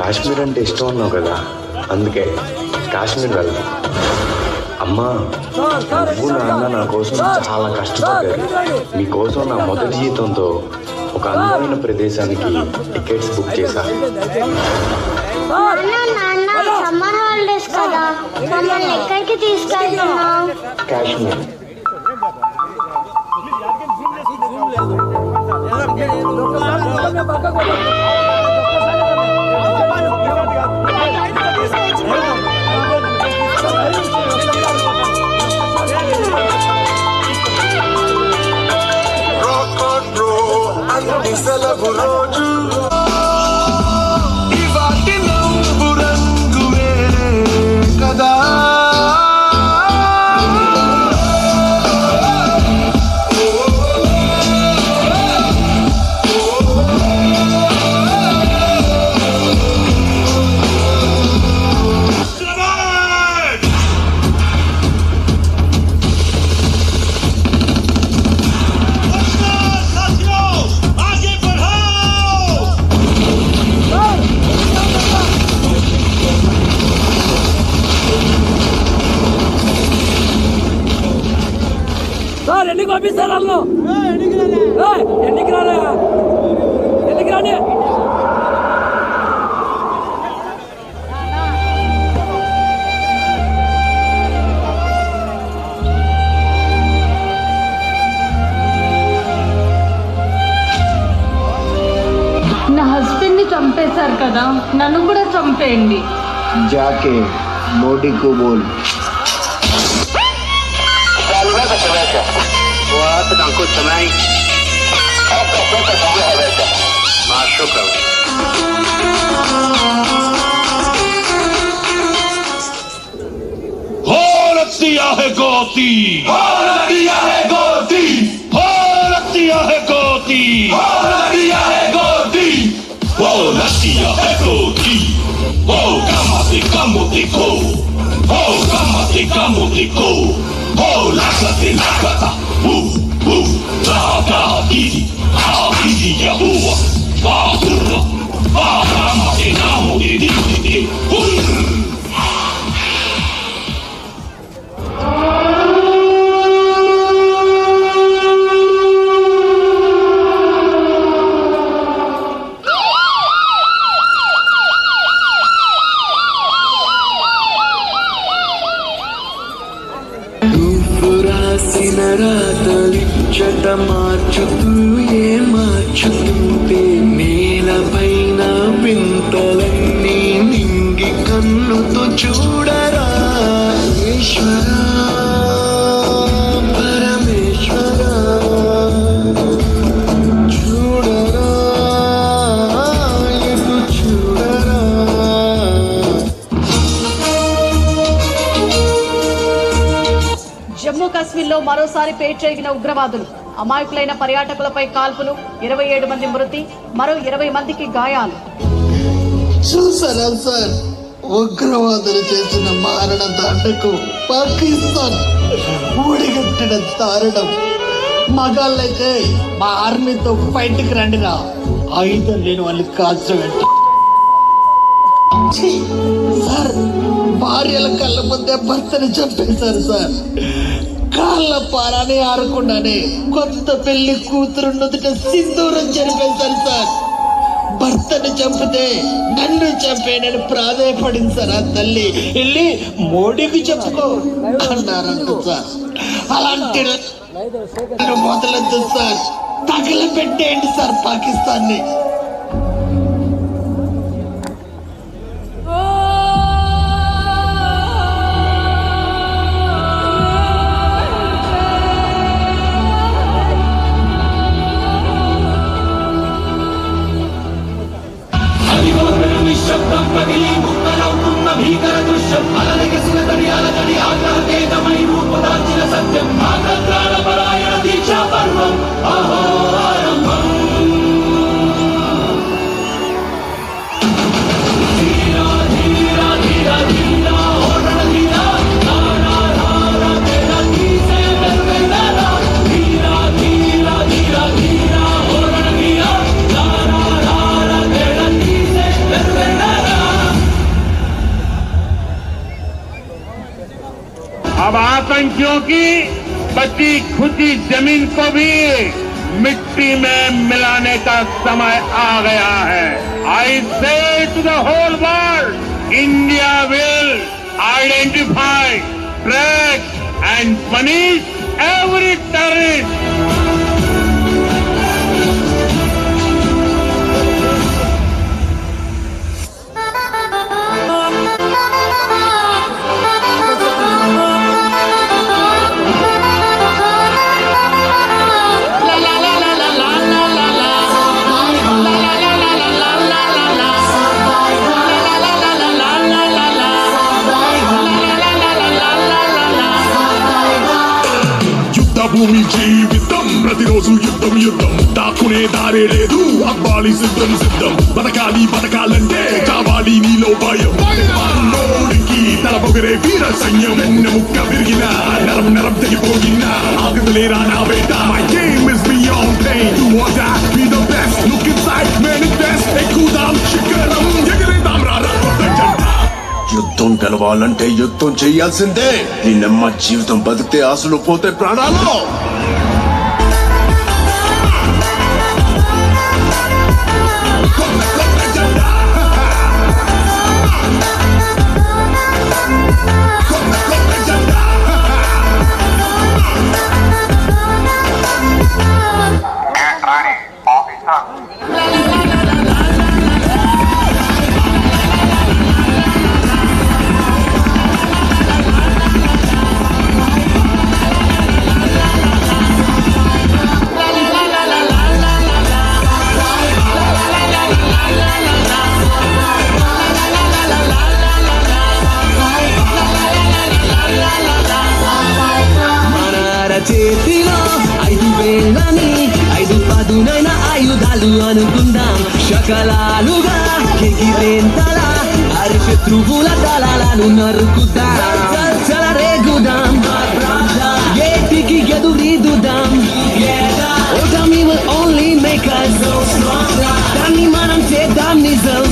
కాశ్మీర్ అంటే ఇష్టం అన్నావు కదా, అందుకే కాశ్మీర్ వెళ్దాం. అమ్మా, నువ్వు నాన్న నా కోసం చాలా కష్టపడ్డారు. మీకోసం నా మొదటి జీతంతో ఒక అందమైన ప్రదేశానికి టికెట్స్ బుక్ చేశా. సమ్మర్ హాలిడేస్ కదా, మమ్మల్ని ఎక్కడికి తీసుకెళ్తున్నావు? కాశ్మీర్. సెలవు రోజు ఇవాటి నవ్వు రంగువే కదా. ఎన్నికి పంపిస్తారు వాళ్ళు, ఎన్నికి రాలే, ఎన్నికి రాని. నా హస్బెండ్ ని చంపేశారు కదా, నన్ను కూడా చంపేయండి. जाके मोदी को बोल दिया है गोती, दिया है गोती, दिया है गोती, दिया है गोती, दिया है गोती. Oh, come dico, oh, come dico, oh, lasciate la gata, la didi, Yahuwah, kama enamo di. రాతలిచ్చట మార్చుతూ ఏ మార్చుతుంటే నేలపైన వింతలన్నీ నింగి కన్నుతో చూడరా ఈశ్వరా పరమేశ్వరా చూడరా ఎటు చూడరా. జమ్మూ కాశ్మీర్లో మరోసారి పేటరేగిన ఉగ్రవాదులు, అమాయకులైన పర్యాటకులపై కాల్పులు, 27 మంది మృతి, మరో 20 మందికి గాయాలు. చూసారా సార్, ఉగ్రవాదులు చేసిన మారణ దండకు పాకిస్తాన్ ఊడిగట్టిన దారుణం. మగాళ్ళైతే మా ఆర్మీతో ఫైట్కి రండిరా, ఆయుధం లేని వాళ్ళు కాల్చబెట్టి. సార్, భార్యల కళ్ళ ముందే భర్తని చంపేశారు సార్. కాళ్ళ పారాని ఆరకుండానే కొత్త పెళ్లి కూతురు నుదుట సింధూరం జరిపేశారు సార్. భర్తని చంపితే నన్ను చంపేనని ప్రాధేయపడింది సార్. ఆ తల్లి వెళ్ళి మోడీకి చెప్పుకో అన్నారంట సార్. అలాంటి మొదలద్దు సార్, తగలబెట్టేయండి సార్ పాకిస్తాన్ని. శబ్దం పగిలి ముక్కలవుతున్న భీకర దృశ్యం, అలలెగసిన తడియాల తడి ఆగ్రహకేతమై రూపుదాల్చిన సత్యం, ఆగ్రహాల పరాయణ దీక్షా పర్వం అహో ఆరంభం. ధీరా ధీరా ధీరా ధీరా ఓరణ ధీరా ధారా ధారా తేరా తీసే వెల్వెల్లారా. ధీరా ధీరా ధీరా ధీరా ఓరణ ధీరా ధారా ధారా తేరా తీసే వెల్వెల్లారా. अब आतंकियों की बची खुची जमीन को भी मिट्टी में मिलाने का समय आ गया है। I say to the whole world, India will identify, track and punish every terrorist. భూమి జీవితం ప్రతిరోజు యుద్ధం యుద్ధం దాక్కునే దారే లేదు అబ్బాలి సిద్ధం సిద్ధం బతకాలంటే కావాలి నీలో భయం నోడికి తల పొగరే వీర సైన్యం వెన్న ముక్క విరిగిన నరం నరం తెగిపోయిన ఆగదులేరా నా వేట my game is beyond pain you want to be the best look inside manifest ఎక్కుదాం శిఖరం ఎగరేదాం రా యుద్ధం గెలవాలంటే యుద్ధం చేయాల్సిందే. నిన్నమ్మ జీవితం బతికితే ఆశలు పోతే ప్రాణాలు. చేతిలో 5 వేళ్ళని 5 పదునైన ఆయుధాలు అనుకుందాం శకలాలుగా ఎగిరేంతల అరి శత్రువుల దళాలను నరుకుదాం చలరేగుదాం ఏటికి ఎదురీదుదాం ఓటమి will only make us దాన్ని మనం చేద్దాం నిజం.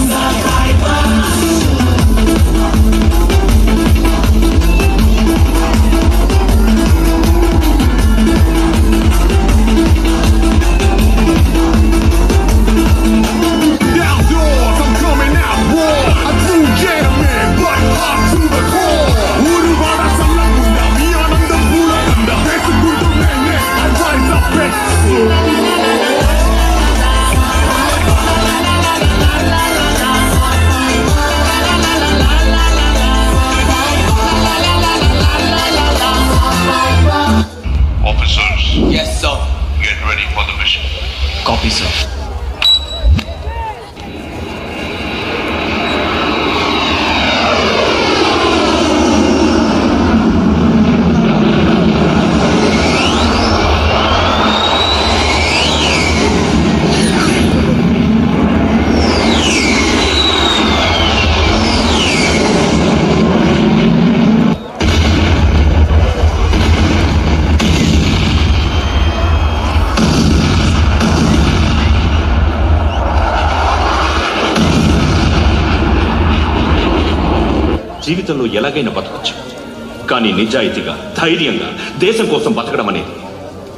Officers. Yes, sir. Get ready for the mission. Copy, sir. జీవితంలో ఎలాగైనా బతకచ్చు, కానీ నిజాయితీగా ధైర్యంగా దేశం కోసం బతకడం అనేది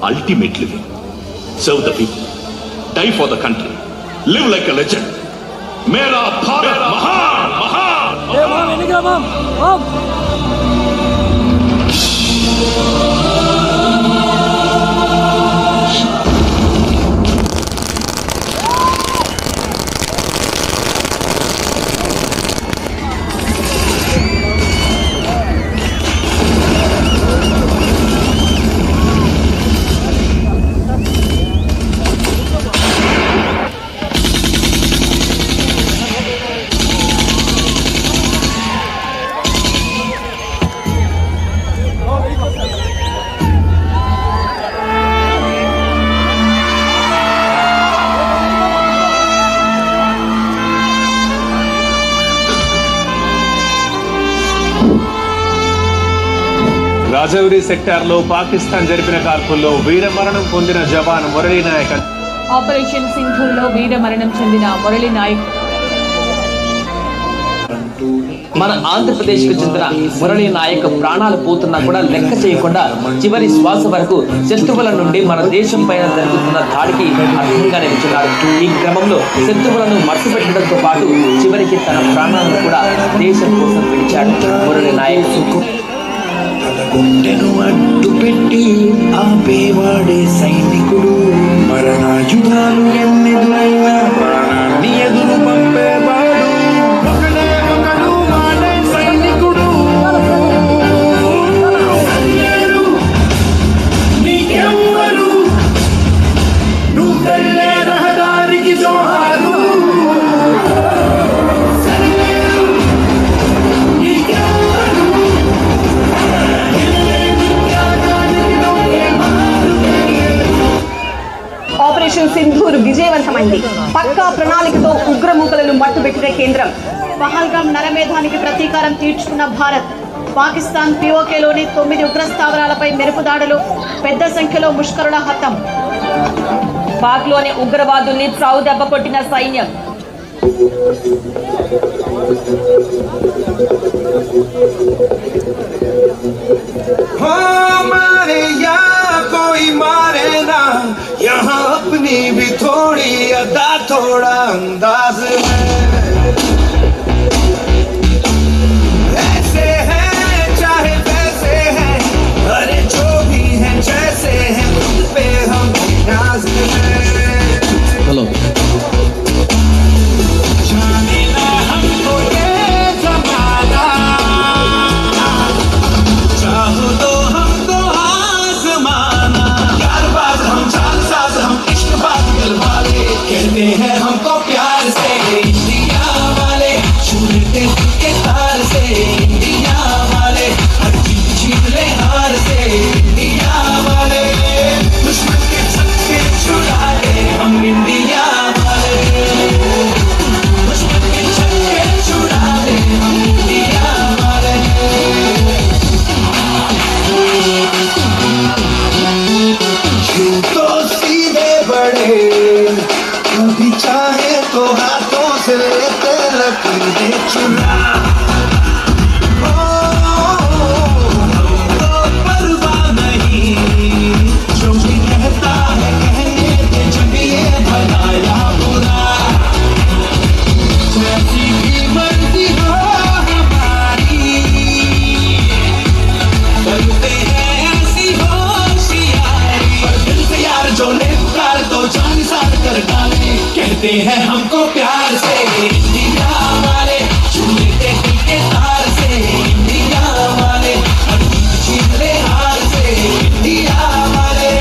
ultimate living. Serve the people, die for the country, live like a legend. మేరా భారత్ మహాన్ మహాన్. రాజౌరి సెక్టార్లో పాకిస్తాన్ జరిపిన కాల్పుల్లో వీరమరణం పొందిన జవాన్ మురళీ నాయక్. ఆపరేషన్ సింధూర్లో వీరమరణం చెందిన మురళీ నాయక్ మన ఆంధ్రప్రదేశ్కు చెందిన మురళీ నాయక్ ప్రాణాలు పోతున్నా కూడా లెక్క చేయకుండా చివరి శ్వాస వరకు శత్రువుల నుండి మన దేశం పైన జరుగుతున్న దాడికి అర్థంగా నిలిచున్నాడు. ఈ క్రమంలో శత్రువులను మట్టుపెట్టడంతో పాటు చివరికి తన ప్రాణాలను కూడా దేశం కోసం విడిచాడు మురళీ నాయక్. గుండెను అడ్డు పెట్టి ఆపేవాడే సైనికుడు, మరణాయుధాలు ఎన్నెదురైనా ప్రాణాన్ని ఎదురు పంపేవాడు, ఒకడే ఒకడు వాడే సైనికుడు. నీకెవ్వరు నువ్వు వెళ్ళే రహదారికి జోహారు. ఆపరేషన్ సింధూర్ విజయవంతమైంది. పక్కా ప్రణాళికతో ఉగ్రమూకలను మట్టుబెట్టిన కేంద్రం. పహల్గాం నరమేధానికి ప్రతీకారం తీర్చుకున్న భారత్. పాకిస్తాన్ పిఓకేలోని 9 ఉగ్రస్థావరాలపై మెరుపు దాడులు, పెద్ద సంఖ్యలో ముష్కరుల హతం. పాక్లోని ఉగ్రవాదుల్ని చావు దెబ్బ కొట్టిన సైన్యం. कोई मारे ना यहाँ अपनी भी थोड़ी अदा थोड़ा अंदाज में, ऐसे हैं चाहे वैसे हैं, अरे जो भी हैं जैसे हैं खुद पे हम नाज में. हेलो जाने ना हमको ये जमाना, चाहो तो हमको आसमाना. यारबाज हम चालसाज हम इश्कबाज दिल वाले, कहते हैं हमको प्यार से इंडिया वाले, छूते दिल के तार से इंडिया वाले, हर चीज जीत ले हार से इंडिया वाले, दुश्मन के छक्के छुड़ा ले हम इंडिया वाले, दुश्मन के छक्के छुड़ा ले हम इंडिया वाले. तो सीधे बड़े कभी चाहे तो हाथों से लेते लकीरें चुरा. हमको परवाह नहीं जो भी कहता है कहने के, जब ये बनाया बुरा, जैसी भी मर्जी हो हमारी, करते हैं ऐसी होशियारी. पर दिल से यार जो ने पुकार तो जान सार कर डाले, कहते हैं हमको प्यार से इंडिया वाले, छूते दिल के तार से इंडिया वाले, जीत ले हार से इंडिया वाले,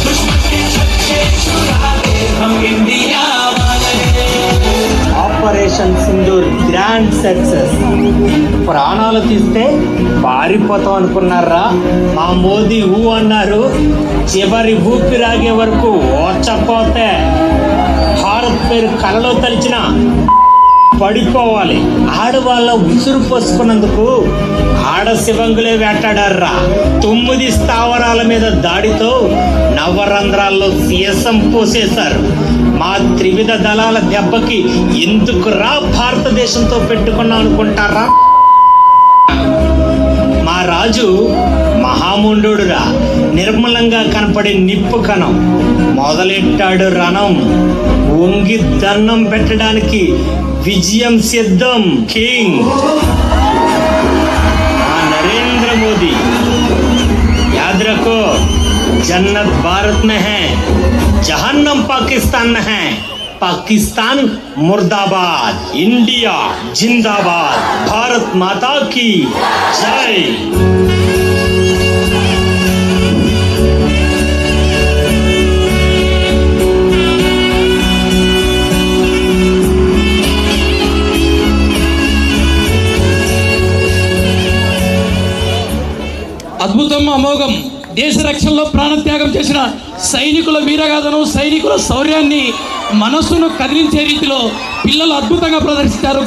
दुश्मन के छक्के छुड़ा ले हम इंडिया वाले. Operation Sindoor grand success. ప్రాణాలు తీస్తే పారిపోతాం అనుకున్నారా? మా మోదీ ఊ అన్నారు, చివరి ఊపిరాగే వరకు ఓచపోతే భారత్ పేరు కలలో తలిచిన పడిపోవాలి. ఆడవాళ్ళ ఉసురు పోసుకున్నందుకు ఆడ శివంగులే వేటాడారా. 9 స్థావరాల మీద దాడితో నవరంధ్రాల్లో సీసం పోసేశారు. మా త్రివిధ దళాల దెబ్బకి ఎందుకు రా భారతదేశంతో పెట్టుకున్నాం అనుకుంటారా? మా రాజు మహాముండురా, నిర్మలంగా కనపడే నిప్పు కణం. మొదలెట్టాడు రణం, వంగి దండం పెట్టడానికి విజయం సిద్ధం. కింగ్ नरेंद्र मोदी, याद रखो जन्नत भारत में है, जहन्नम पाकिस्तान में है. पाकिस्तान मुर्दाबाद, इंडिया जिंदाबाद, भारत माता की जय. అద్భుతం, అమోఘం. దేశ రక్షణలో ప్రాణత్యాగం చేసిన సైనికుల వీరగాథను, సైనికుల శౌర్యాన్ని మనస్సును కదిలించే రీతిలో పిల్లలు అద్భుతంగా ప్రదర్శించారు.